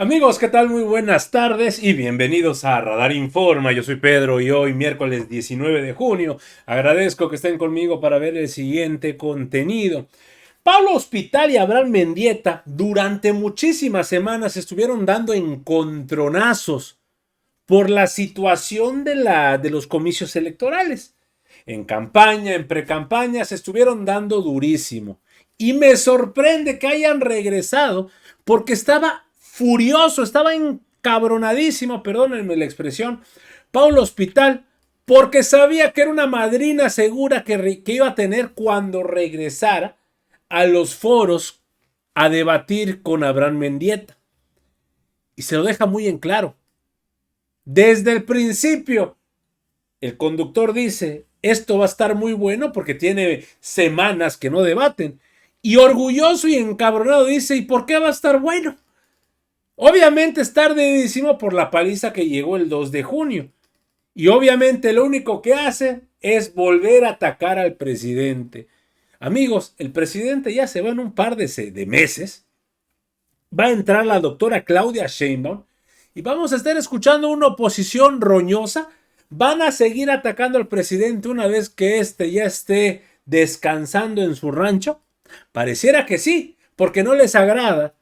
Amigos, ¿qué tal? Muy buenas tardes y bienvenidos a Radar Informa. Yo soy Pedro y hoy, miércoles 19 de junio, agradezco que estén conmigo para ver el siguiente contenido. Pablo Hospital y Abraham Mendieta durante muchísimas semanas estuvieron dando encontronazos por la situación de los comicios electorales. En campaña, en precampaña, se estuvieron dando durísimo. Y me sorprende que hayan regresado porque estaba furioso, estaba encabronadísimo, perdónenme la expresión, Paulo Hospital, porque sabía que era una madrina segura que iba a tener cuando regresara a los foros a debatir con Abraham Mendieta. Y se lo deja muy en claro. Desde el principio, el conductor dice, esto va a estar muy bueno porque tiene semanas que no debaten. Y orgulloso y encabronado dice, ¿y por qué va a estar bueno? Obviamente es tardísimo por la paliza que llegó el 2 de junio. Y obviamente lo único que hace es volver a atacar al presidente. Amigos, el presidente ya se va en un par de meses. Va a entrar la doctora Claudia Sheinbaum y vamos a estar escuchando una oposición roñosa. Van a seguir atacando al presidente una vez que éste ya esté descansando en su rancho. Pareciera que sí, porque no les agrada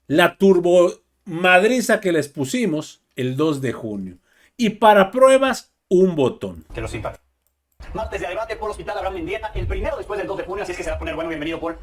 la turbomadriza que les pusimos el 2 de junio. Y para pruebas, un botón. Que lo simpatiza. Martes de debate por Hospital Abraham Mendieta, el primero después del 2 de junio, así es que se va a poner bueno. Bienvenido, Paul.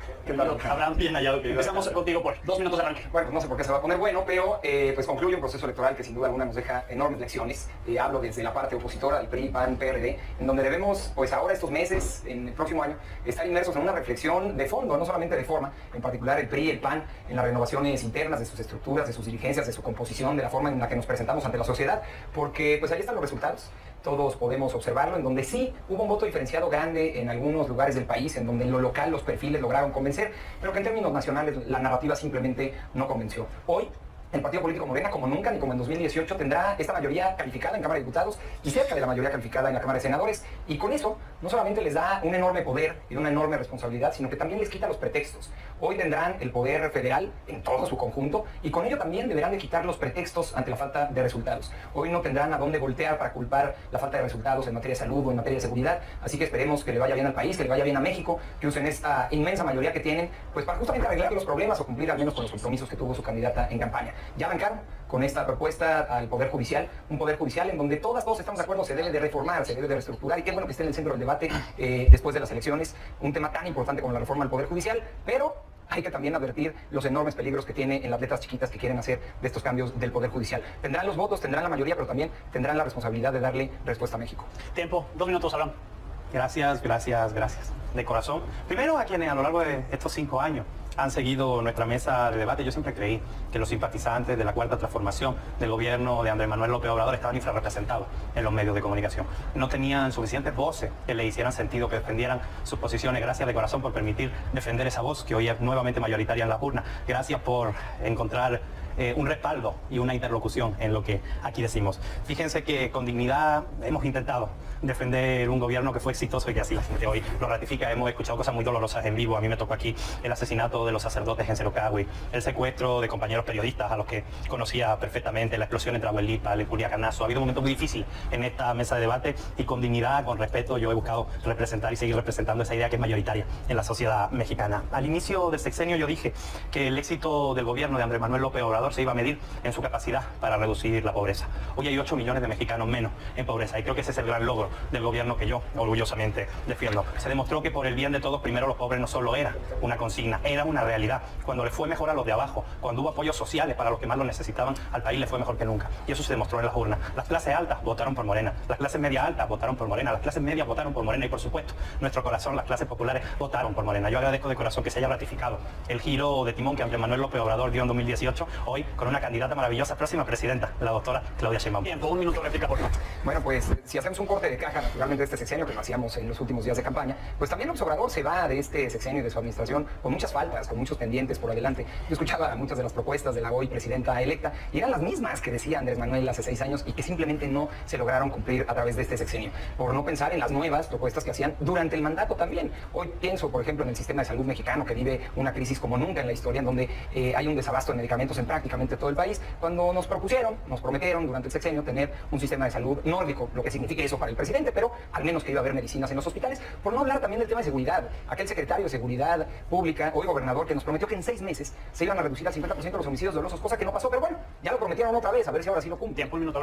Abraham, bien hallado. Empezamos contigo, Paul. 2 minutos de arranque. Bueno, no sé por qué se va a poner bueno, pero pues concluye un proceso electoral que sin duda alguna nos deja enormes lecciones. Hablo desde la parte opositora, del PRI, PAN, PRD, en donde debemos, pues ahora estos meses, en el próximo año, estar inmersos en una reflexión de fondo, no solamente de forma, en particular el PRI y el PAN, en las renovaciones internas de sus estructuras, de sus dirigencias, de su composición, de la forma en la que nos presentamos ante la sociedad, porque pues ahí están los resultados. Todos podemos observarlo, en donde sí hubo un voto diferenciado grande en algunos lugares del país, en donde en lo local los perfiles lograron convencer, pero que en términos nacionales la narrativa simplemente no convenció. Hoy, el partido político Morena, como nunca ni como en 2018, tendrá esta mayoría calificada en Cámara de Diputados y cerca de la mayoría calificada en la Cámara de Senadores, y con eso no solamente les da un enorme poder y una enorme responsabilidad, sino que también les quita los pretextos. Hoy tendrán el poder federal en todo su conjunto y con ello también deberán de quitar los pretextos ante la falta de resultados. Hoy no tendrán a dónde voltear para culpar la falta de resultados en materia de salud o en materia de seguridad, así que esperemos que le vaya bien al país, que le vaya bien a México, que usen esta inmensa mayoría que tienen, pues para justamente arreglar los problemas o cumplir al menos con los compromisos que tuvo su candidata en campaña. Ya arrancaron con esta propuesta al Poder Judicial, un Poder Judicial en donde todos estamos de acuerdo, se debe de reformar, se debe de reestructurar, y qué bueno que esté en el centro del debate después de las elecciones, un tema tan importante como la reforma al Poder Judicial, pero hay que también advertir los enormes peligros que tiene en las letras chiquitas que quieren hacer de estos cambios del Poder Judicial. Tendrán los votos, tendrán la mayoría, pero también tendrán la responsabilidad de darle respuesta a México. Tiempo, 2 minutos, Abraham. Gracias. De corazón. Primero a quienes a lo largo de estos 5 años han seguido nuestra mesa de debate. Yo siempre creí que los simpatizantes de la Cuarta Transformación del gobierno de Andrés Manuel López Obrador estaban infrarrepresentados en los medios de comunicación. No tenían suficientes voces que le hicieran sentido, que defendieran sus posiciones. Gracias de corazón por permitir defender esa voz que hoy es nuevamente mayoritaria en la urna. Gracias por encontrar un respaldo y una interlocución en lo que aquí decimos. Fíjense que con dignidad hemos intentado defender un gobierno que fue exitoso y que así la gente hoy lo ratifica. Hemos escuchado cosas muy dolorosas en vivo. A mí me tocó aquí el asesinato de los sacerdotes en Cerocagui, el secuestro de compañeros periodistas a los que conocía perfectamente, la explosión entre Abuelipa, el Culiacanazo. Ha habido un momento muy difícil en esta mesa de debate y con dignidad, con respeto, yo he buscado representar y seguir representando esa idea que es mayoritaria en la sociedad mexicana. Al inicio del sexenio yo dije que el éxito del gobierno de Andrés Manuel López Obrador se iba a medir en su capacidad para reducir la pobreza. Hoy hay 8 millones de mexicanos menos en pobreza y creo que ese es el gran logro del gobierno que yo orgullosamente defiendo. Se demostró que por el bien de todos, primero los pobres no solo era una consigna, era una realidad. Cuando le fue mejor a los de abajo, cuando hubo apoyos sociales para los que más lo necesitaban, al país le fue mejor que nunca. Y eso se demostró en las urnas. Las clases altas votaron por Morena, las clases media altas votaron por Morena, las clases medias votaron por Morena y por supuesto, nuestro corazón, las clases populares votaron por Morena. Yo agradezco de corazón que se haya ratificado el giro de timón que Andrés Manuel López Obrador dio en 2018, hoy con una candidata maravillosa, próxima presidenta, la doctora Claudia Sheinbaum. Bien, por 1 minuto réplica, por favor. Bueno, pues si hacemos un corte de caja naturalmente de este sexenio, que lo hacíamos en los últimos días de campaña, pues también López Obrador se va de este sexenio y de su administración con muchas faltas, con muchos pendientes por adelante. Yo escuchaba muchas de las propuestas de la hoy presidenta electa y eran las mismas que decía Andrés Manuel hace 6 años y que simplemente no se lograron cumplir a través de este sexenio, por no pensar en las nuevas propuestas que hacían durante el mandato también. Hoy pienso, por ejemplo, en el sistema de salud mexicano, que vive una crisis como nunca en la historia, en donde hay un desabasto de medicamentos en prácticamente prácticamente todo el país, cuando nos prometieron durante el sexenio tener un sistema de salud nórdico, lo que signifique eso para el presidente, pero al menos que iba a haber medicinas en los hospitales, por no hablar también del tema de seguridad. Aquel secretario de Seguridad Pública, hoy gobernador, que nos prometió que en 6 meses se iban a reducir al 50% los homicidios dolosos, cosa que no pasó, pero bueno, ya lo prometieron otra vez, a ver si ahora sí lo cumple. Tiempo, un minuto,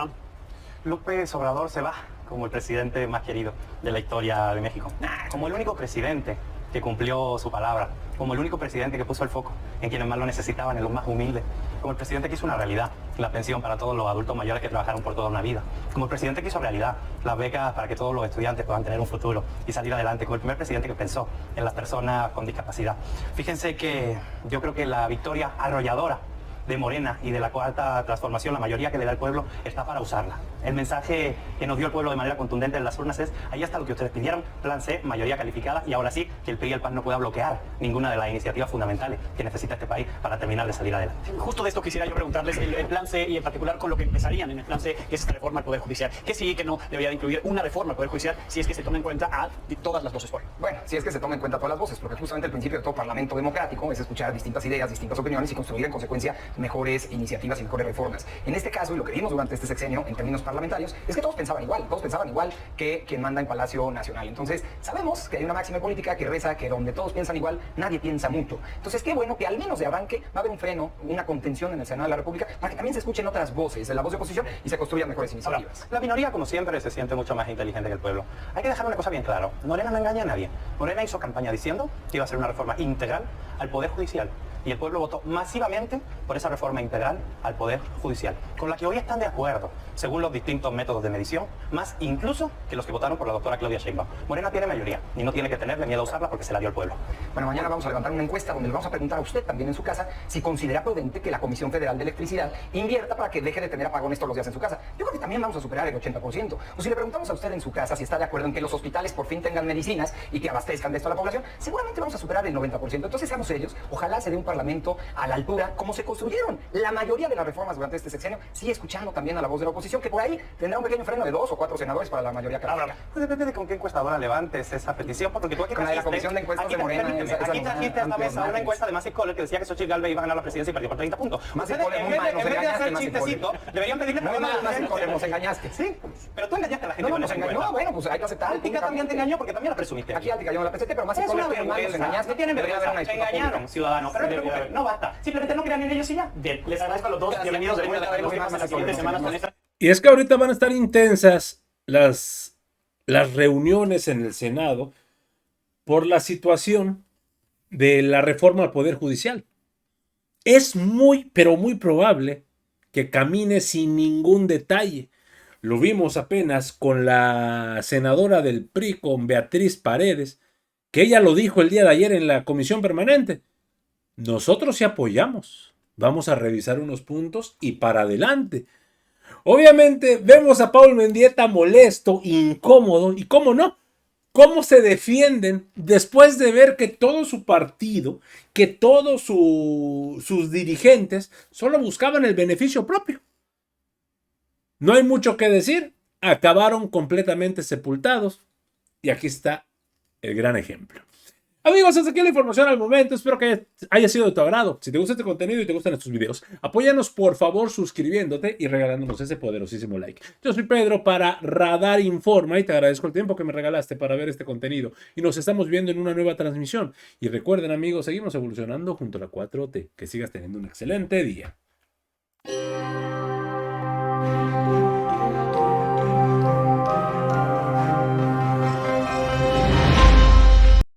López Obrador se va como el presidente más querido de la historia de México. Como el único presidente que cumplió su palabra, como el único presidente que puso el foco en quienes más lo necesitaban, en los más humildes, como el presidente que hizo una realidad la pensión para todos los adultos mayores que trabajaron por toda una vida, como el presidente que hizo realidad las becas para que todos los estudiantes puedan tener un futuro y salir adelante, como el primer presidente que pensó en las personas con discapacidad. Fíjense que yo creo que la victoria arrolladora de Morena y de la Cuarta Transformación, la mayoría que le da el pueblo, está para usarla. El mensaje que nos dio el pueblo de manera contundente en las urnas es: ahí está lo que ustedes pidieron, plan C, mayoría calificada, y ahora sí, que el PRI y el PAN no pueda bloquear ninguna de las iniciativas fundamentales que necesita este país para terminar de salir adelante. Justo de esto quisiera yo preguntarles, el plan C y en particular con lo que empezarían en el plan C, que es esta reforma al Poder Judicial. Que sí, que no debería de incluir una reforma al Poder Judicial si es que se toma en cuenta a todas las voces. Bueno, si es que se toma en cuenta todas las voces, porque justamente el principio de todo parlamento democrático es escuchar distintas ideas, distintas opiniones y construir en consecuencia mejores iniciativas y mejores reformas. En este caso, y lo que vimos durante este sexenio en términos parlamentarios, es que todos pensaban igual que quien manda en Palacio Nacional. Entonces, sabemos que hay una máxima política que reza que donde todos piensan igual, nadie piensa mucho. Entonces, qué bueno que al menos de arranque va a haber un freno, una contención en el Senado de la República, para que también se escuchen otras voces, la voz de oposición, y se construyan mejores iniciativas. Ahora, la minoría, como siempre, se siente mucho más inteligente que el pueblo. Hay que dejar una cosa bien clara: Morena no engaña a nadie. Morena hizo campaña diciendo que iba a hacer una reforma integral al Poder Judicial, y el pueblo votó masivamente por esa reforma integral al Poder Judicial, con la que hoy están de acuerdo, según los distintos métodos de medición, más incluso que los que votaron por la doctora Claudia Sheinbaum. Morena tiene mayoría y no tiene que tenerle miedo a usarla porque se la dio el pueblo. Bueno, mañana vamos a levantar una encuesta donde le vamos a preguntar a usted también en su casa si considera prudente que la Comisión Federal de Electricidad invierta para que deje de tener apagones todos los días en su casa. Yo creo que también vamos a superar el 80%. O si le preguntamos a usted en su casa si está de acuerdo en que los hospitales por fin tengan medicinas y que abastezcan de esto a la población, seguramente vamos a superar el 90%. Entonces seamos serios, ojalá se dé un parlamento a la altura, como se construyeron la mayoría de las reformas durante este sexenio, sí escuchando también a la voz de la oposición, que por ahí tendrá un pequeño freno de 2 o 4 senadores para la mayoría calificada. Pues depende de con qué encuestadora levantes esa petición, porque tú aquí con la de la Comisión de Encuestas de Morena. Aquí trajiste esta vez a una encuesta de Massive Caller que decía que Xochitl Gálvez iba a ganar la presidencia y perdió por 30 puntos. Massive Caller, en vez de hacer chistecito, deberían pedirle perdón a la gente. Nos engañaste. Sí, pero tú engañaste a la gente. No, nos engañó. No, bueno, pues hay que aceptar. Altica también te engañó porque también la presumiste. Aquí Altica yo no la presenté, pero Massive Caller nos engañaste. No tienen vergüenza. Te engañaron, ciudadanos. Pero no te preocupes, no basta. Simplemente no crean en ellos y ya. Bien, les agradezco a los dos. Bienvenidos de vuelta. Veremos más en las siguientes semanas con esta. Y es que ahorita van a estar intensas las reuniones en el Senado por la situación de la reforma al Poder Judicial. Es muy, pero muy probable que camine sin ningún detalle. Lo vimos apenas con la senadora del PRI, con Beatriz Paredes, que ella lo dijo el día de ayer en la comisión permanente. Nosotros sí apoyamos. Vamos a revisar unos puntos y para adelante. Obviamente vemos a Paul Mendieta molesto, incómodo, y cómo no, cómo se defienden después de ver que todo su partido, que todos sus dirigentes solo buscaban el beneficio propio. No hay mucho que decir, acabaron completamente sepultados y aquí está el gran ejemplo. Amigos, hasta aquí la información al momento. Espero que haya sido de tu agrado. Si te gusta este contenido y te gustan estos videos, apóyanos por favor suscribiéndote y regalándonos ese poderosísimo like. Yo soy Pedro para Radar Informa y te agradezco el tiempo que me regalaste para ver este contenido. Y nos estamos viendo en una nueva transmisión. Y recuerden, amigos, seguimos evolucionando junto a la 4T. Que sigas teniendo un excelente día.